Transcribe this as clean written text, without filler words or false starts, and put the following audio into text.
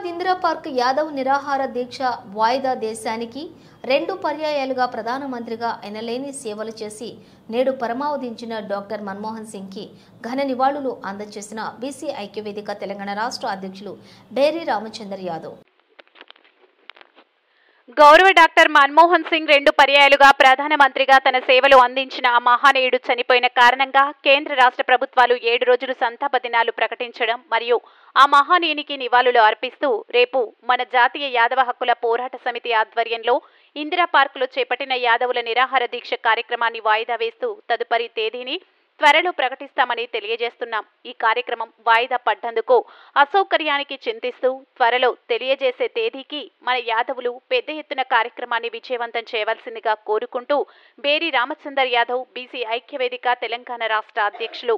Hyderabad Indira park Yadav నిరాహార దీక్ష వాయిదా దేశానికి 2 పర్యాయాలుగా ప్రధానమంత్రిగా ఎనలేని సేవలు చేసి నేడు పరమావధించిన డాక్టర్ మన్మోహన్ సింగ్ కి ఘన నివాళులు అందజేసిన బీసీ ఐక్యవేదిక తెలంగాణ రాష్ట్ర అధ్యక్షులు బేరి రామచందర్ యాదవ్. గౌరవ డాక్టర్ మన్మోహన్ సింగ్ 2 పర్యాయాలుగా ప్రధానమంత్రిగా తన సేవలు అందించిన ఆ మహానీయుడు చనిపోయిన కారణంగా కేంద్ర రాష్ట్ర ప్రభుత్వాలు 7 రోజులు సంతాప దినాలు ప్రకటించడం మరియు ఆ మహానీయునికి నివాళులు అర్పిస్తూ రేపు మన జాతీయ యాదవ హక్కుల పోరాట సమితి ఆధ్వర్యంలో ఇందిరా పార్కులో చేపట్టిన యాదవుల నిరాహార దీక్ష కార్యక్రమాన్ని వాయిదా వేస్తూ తదుపరి తేదీని త్వరలో ప్రకటిస్తామని తెలియజేస్తున్నాం. ఈ కార్యక్రమం వాయిదా పడ్డందుకు అసౌకర్యానికి చింతిస్తూ త్వరలో తెలియజేసే తేదీకి మన యాదవులు పెద్ద ఎత్తున కార్యక్రమాన్ని విజయవంతం చేయవలసిందిగా కోరుకుంటూ బేరి రామచందర్ యాదవ్ బీసీ ఐక్యవేదిక తెలంగాణ రాష్ట్ర అధ్యక్షులు.